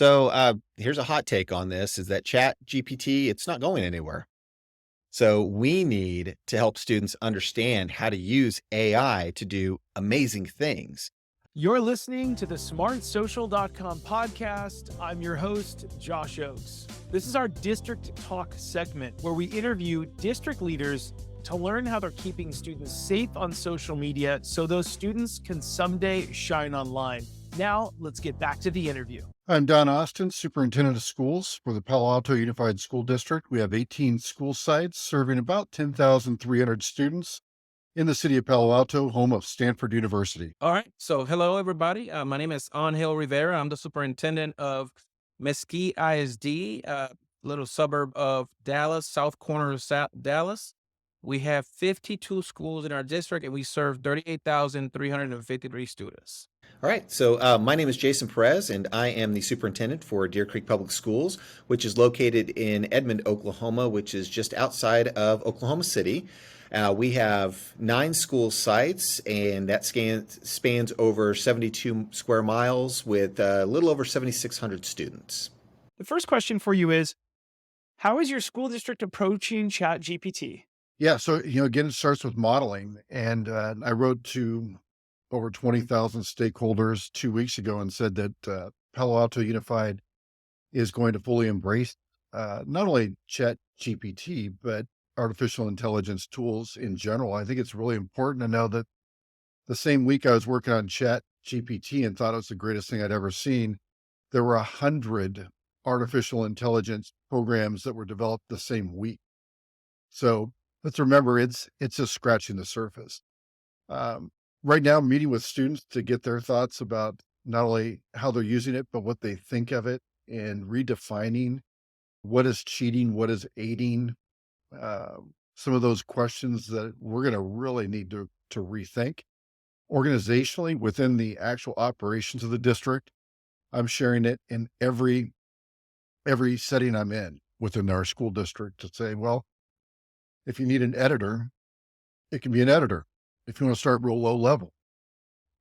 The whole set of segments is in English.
So here's a hot take on this is that Chat GPT, it's not going anywhere. So we need to help students understand how to use AI to do amazing things. You're listening to the smartsocial.com podcast. I'm your host, Josh Ochs. This is our District Talk segment where we interview district leaders to learn how they're keeping students safe on social media so those students can someday shine online. Now, let's get back to the interview. I'm Don Austin, Superintendent of Schools for the Palo Alto Unified School District. We have 18 school sites serving about 10,300 students in the city of Palo Alto, home of Stanford University. All right. So, hello, everybody. My name is Angel Rivera. I'm the superintendent of Mesquite ISD, a little suburb of Dallas, south corner of Dallas. We have 52 schools in our district, and we serve 38,353 students. All right. So my name is Jason Perez, and I am the superintendent for Deer Creek Public Schools, which is located in Edmond, Oklahoma, which is just outside of Oklahoma City. We have 9 school sites, and that spans over 72 square miles with a little over 7,600 students. The first question for you is, how is your school district approaching ChatGPT? Yeah, so, again, it starts with modeling. And I wrote to over 20,000 stakeholders 2 weeks ago and said that Palo Alto Unified is going to fully embrace not only ChatGPT, but artificial intelligence tools in general. I think it's really important to know that the same week I was working on ChatGPT and thought it was the greatest thing I'd ever seen, there were 100 artificial intelligence programs that were developed the same week. So let's remember, it's just scratching the surface. Right now, I'm meeting with students to get their thoughts about not only how they're using it, but what they think of it, and redefining what is cheating, what is aiding, some of those questions that we're going to really need to rethink. Organizationally, within the actual operations of the district, I'm sharing it in every setting I'm in within our school district to say, well, if you need an editor, it can be an editor. If you want to start real low level,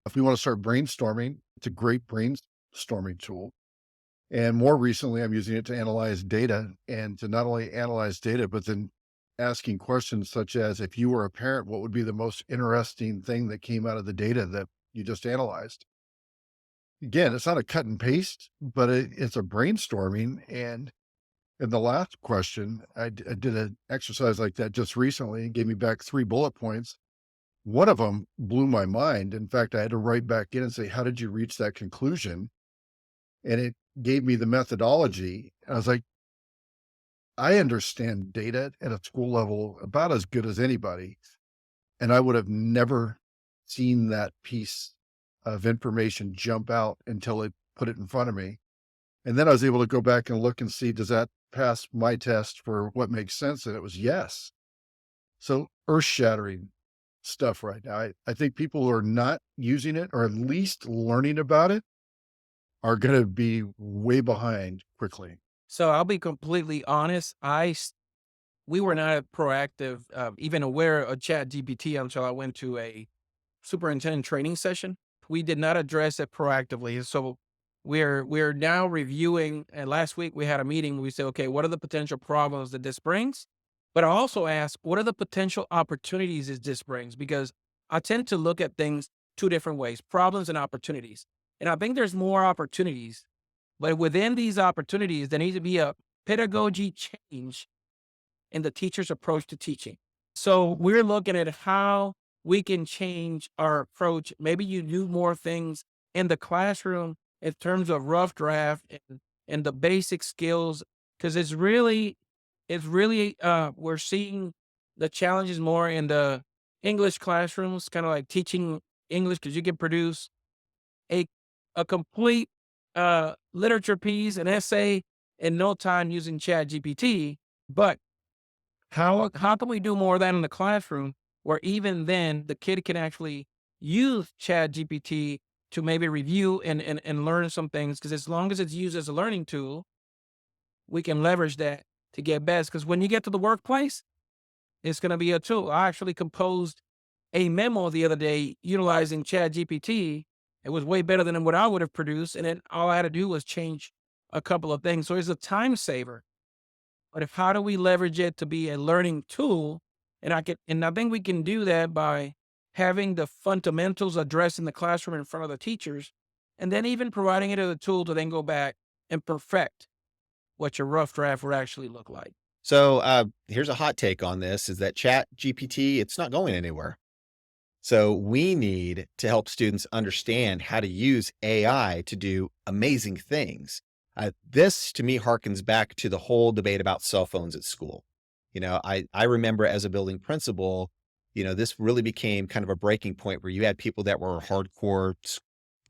if you want to start brainstorming, it's a great brainstorming tool. And more recently, I'm using it to analyze data, and to not only analyze data, but then asking questions such as, if you were a parent, what would be the most interesting thing that came out of the data that you just analyzed? Again, it's not a cut and paste, but it's a brainstorming. And in the last question, I did an exercise like that just recently and gave me back 3 bullet points. One of them blew my mind. In fact, I had to write back in and say, how did you reach that conclusion? And it gave me the methodology. I was like, I understand data at a school level about as good as anybody. And I would have never seen that piece of information jump out until it put it in front of me. And then I was able to go back and look and see, does that pass my test for what makes sense? And it was yes. So earth-shattering stuff right now. I think people who are not using it, or at least learning about it, are going to be way behind quickly. So, I'll be completely honest. We were not proactive, even aware of ChatGPT until I went to a superintendent training session. We did not address it proactively. So we're now reviewing. And last week we had a meeting where we said, okay, what are the potential problems that this brings? But I also asked, what are the potential opportunities that this brings? Because I tend to look at things 2 different ways, problems and opportunities. And I think there's more opportunities, but within these opportunities, there needs to be a pedagogy change in the teacher's approach to teaching. So we're looking at how we can change our approach. Maybe you do more things in the classroom in terms of rough draft and the basic skills, because we're seeing the challenges more in the English classrooms, kind of like teaching English, because you can produce a complete literature piece, an essay in no time using ChatGPT. But how can we do more of that in the classroom, where even then the kid can actually use ChatGPT to maybe review and learn some things? Because as long as it's used as a learning tool, we can leverage that to get best. Because when you get to the workplace, it's going to be a tool. I actually composed a memo the other day utilizing ChatGPT. It was way better than what I would have produced. And then all I had to do was change a couple of things. So it's a time saver. But if how do we leverage it to be a learning tool? And I think we can do that by having the fundamentals addressed in the classroom in front of the teachers, and then even providing it as a tool to then go back and perfect what your rough draft would actually look like. So here's a hot take on this: is that Chat GPT, it's not going anywhere. So we need to help students understand how to use AI to do amazing things. This to me harkens back to the whole debate about cell phones at school. I remember as a building principal, this really became kind of a breaking point where you had people that were hardcore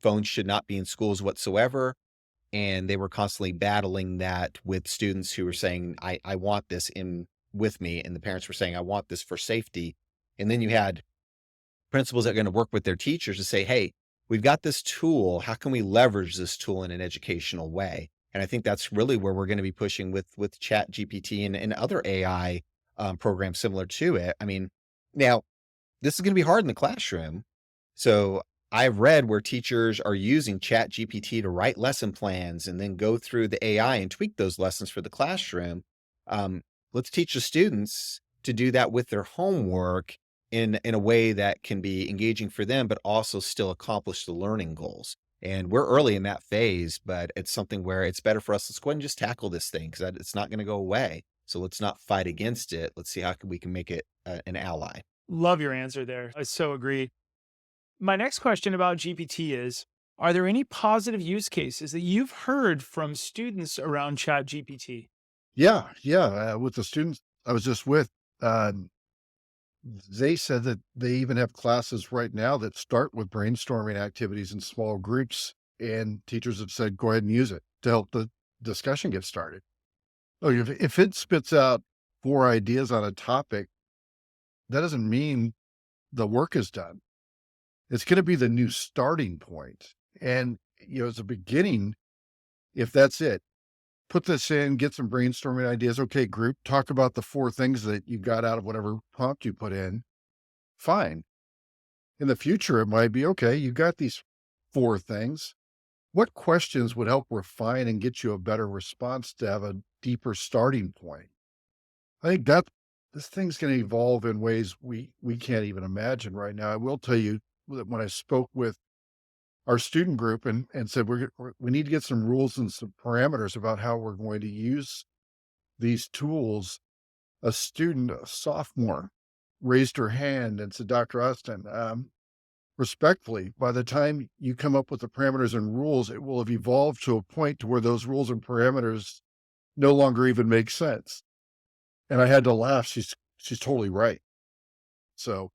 phones should not be in schools whatsoever. And they were constantly battling that with students who were saying, I want this in with me. And the parents were saying, I want this for safety. And then you had principals that are going to work with their teachers to say, hey, we've got this tool. How can we leverage this tool in an educational way? And I think that's really where we're going to be pushing with Chat GPT and other AI programs similar to it. I mean, now this is going to be hard in the classroom. So I've read where teachers are using Chat GPT to write lesson plans and then go through the AI and tweak those lessons for the classroom. Um, let's teach the students to do that with their homework in a way that can be engaging for them, but also still accomplish the learning goals. And we're early in that phase, but it's something where it's better for us. Let's go ahead and just tackle this thing because it's not going to go away. So let's not fight against it. Let's see how we can make it an ally. Love your answer there. I so agree. My next question about GPT is, are there any positive use cases that you've heard from students around ChatGPT? Yeah. With the students I was just with, uh, they said that they even have classes right now that start with brainstorming activities in small groups, and teachers have said, go ahead and use it to help the discussion get started. Oh, if it spits out 4 ideas on a topic, that doesn't mean the work is done. It's going to be the new starting point. And, as a beginning, if that's it, put this in, get some brainstorming ideas. Okay, group, talk about the 4 things that you got out of whatever prompt you put in. Fine. In the future, it might be, okay, you got these 4 things. What questions would help refine and get you a better response to have a deeper starting point? I think that this thing's going to evolve in ways we can't even imagine right now. I will tell you that when I spoke with our student group and said we need to get some rules and some parameters about how we're going to use these tools, a student, a sophomore, raised her hand and said, Dr. Austin, respectfully, by the time you come up with the parameters and rules, it will have evolved to a point to where those rules and parameters no longer even make sense. And I had to laugh. She's totally right. So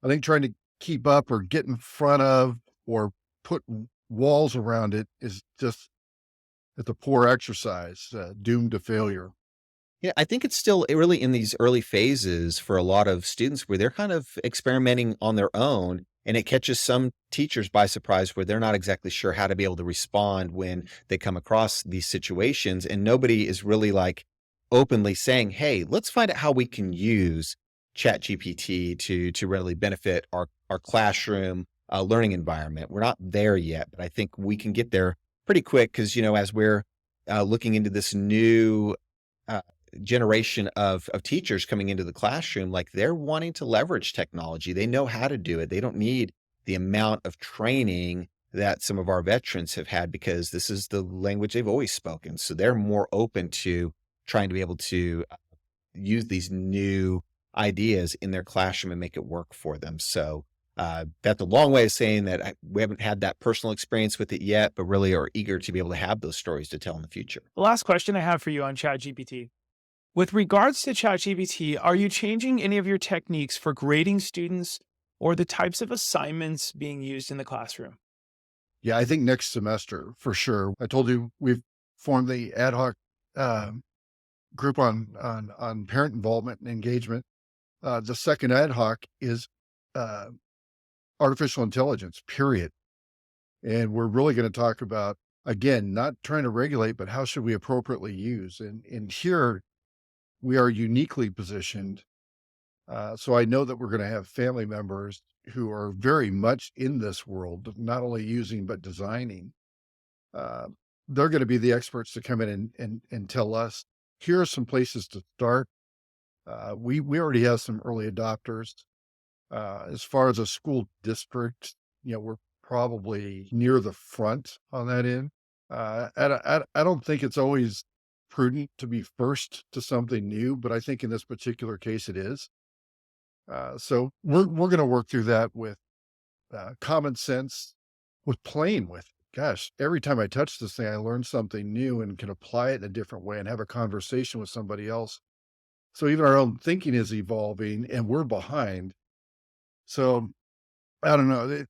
I think trying to keep up or get in front of or put walls around it is just, it's a poor exercise, doomed to failure. Yeah, I think it's still really in these early phases for a lot of students where they're kind of experimenting on their own. And it catches some teachers by surprise where they're not exactly sure how to be able to respond when they come across these situations. And nobody is really like openly saying, hey, let's find out how we can use ChatGPT to really benefit our classroom learning environment. We're not there yet, but I think we can get there pretty quick because, as we're looking into this new uh, generation of teachers coming into the classroom, like they're wanting to leverage technology. They know how to do it. They don't need the amount of training that some of our veterans have had because this is the language they've always spoken. So they're more open to trying to be able to use these new ideas in their classroom and make it work for them. So that's a long way of saying that we haven't had that personal experience with it yet, but really are eager to be able to have those stories to tell in the future. The last question I have for you on ChatGPT. With regards to ChatGPT, are you changing any of your techniques for grading students or the types of assignments being used in the classroom? Yeah, I think next semester for sure. I told you we've formed the ad hoc uh, group on parent involvement and engagement. The second ad hoc is uh, artificial intelligence, period. And we're really going to talk about, again, not trying to regulate, but how should we appropriately use? And here we are uniquely positioned. So I know that we're going to have family members who are very much in this world, not only using, but designing. Uh, they're going to be the experts to come in and tell us, here are some places to start. We already have some early adopters. As far as a school district, we're probably near the front on that end. I don't think it's always prudent to be first to something new, but I think in this particular case it is. So we're going to work through that with common sense, with playing with it. Gosh, every time I touch this thing, I learn something new and can apply it in a different way and have a conversation with somebody else. So even our own thinking is evolving, and we're behind. So I don't know.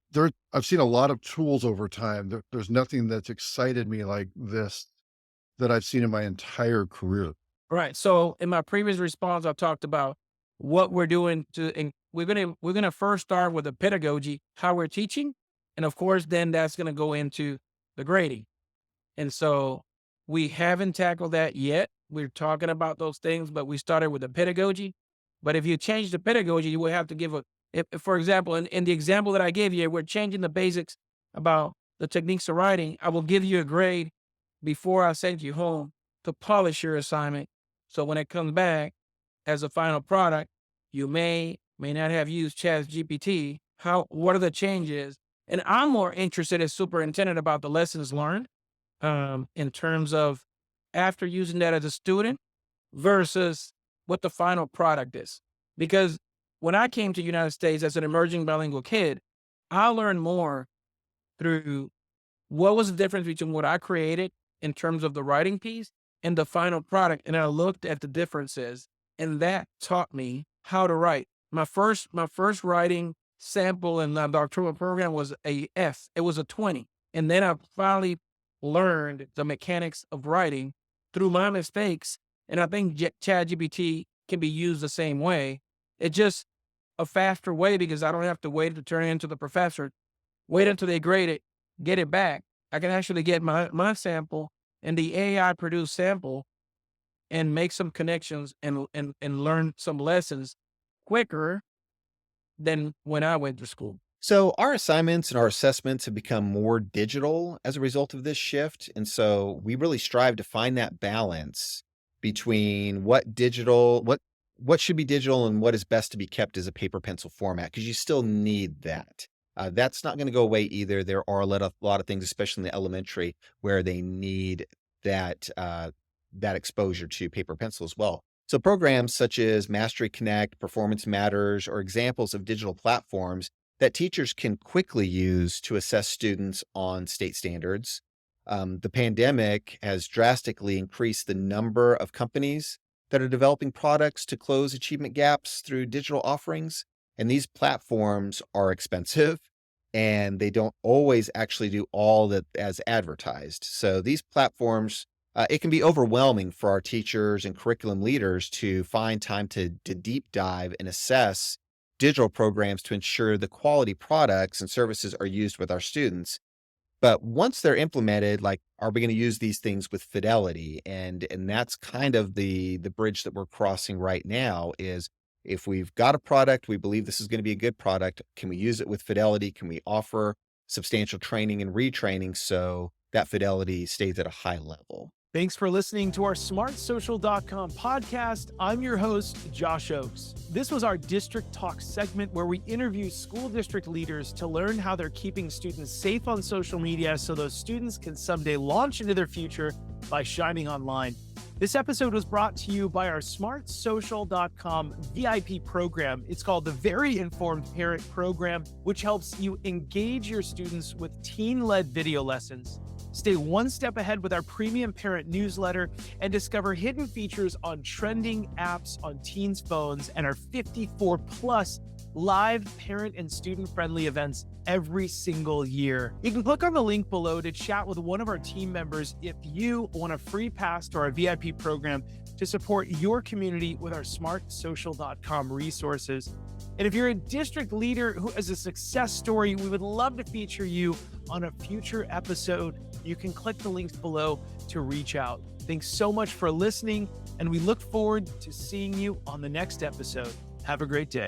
I've seen a lot of tools over time. There's nothing that's excited me like this that I've seen in my entire career. Right. So in my previous response, I talked about what we're doing and we're gonna first start with the pedagogy, how we're teaching, and of course, then that's gonna go into the grading. And so we haven't tackled that yet. We're talking about those things, but we started with the pedagogy. But if you change the pedagogy, you will have to give if for example, in the example that I gave you, we're changing the basics about the techniques of writing. I will give you a grade before I send you home to polish your assignment. So when it comes back as a final product, you may not have used ChatGPT. What are the changes? And I'm more interested as superintendent about the lessons learned in terms of after using that as a student versus what the final product is. Because when I came to the United States as an emerging bilingual kid, I learned more through what was the difference between what I created in terms of the writing piece and the final product. And I looked at the differences, and that taught me how to write. My first writing sample in the doctoral program was a F. It was a 20. And then I finally learned the mechanics of writing through my mistakes. And I think ChatGPT can be used the same way. It's just a faster way because I don't have to wait to turn it into the professor, wait until they grade it, get it back. I can actually get my sample and the AI produced sample and make some connections and learn some lessons quicker than when I went to school. So our assignments and our assessments have become more digital as a result of this shift. And so we really strive to find that balance between what should be digital and what is best to be kept as a paper pencil format, because you still need that. That's not going to go away either. There are a lot of things, especially in the elementary, where they need that exposure to paper pencil as well. So programs such as Mastery Connect, Performance Matters, are examples of digital platforms that teachers can quickly use to assess students on state standards. The pandemic has drastically increased the number of companies that are developing products to close achievement gaps through digital offerings. And these platforms are expensive and they don't always actually do all that as advertised. So these platforms, it can be overwhelming for our teachers and curriculum leaders to find time to deep dive and assess digital programs to ensure the quality products and services are used with our students. But once they're implemented, like, are we going to use these things with fidelity? And that's kind of the bridge that we're crossing right now is, if we've got a product, we believe this is going to be a good product, can we use it with fidelity? Can we offer substantial training and retraining so that fidelity stays at a high level? Thanks for listening to our smartsocial.com podcast. I'm your host, Josh Ochs. This was our District Talk segment where we interview school district leaders to learn how they're keeping students safe on social media so those students can someday launch into their future by shining online. This episode was brought to you by our smartsocial.com VIP program. It's called the Very Informed Parent Program, which helps you engage your students with teen-led video lessons. Stay one step ahead with our premium parent newsletter and discover hidden features on trending apps on teens' phones and our 54 plus live parent and student friendly events every single year. You can click on the link below to chat with one of our team members if you want a free pass to our VIP program to support your community with our smartsocial.com resources. And if you're a district leader who has a success story, we would love to feature you on a future episode. You can click the links below to reach out. Thanks so much for listening, and we look forward to seeing you on the next episode. Have a great day.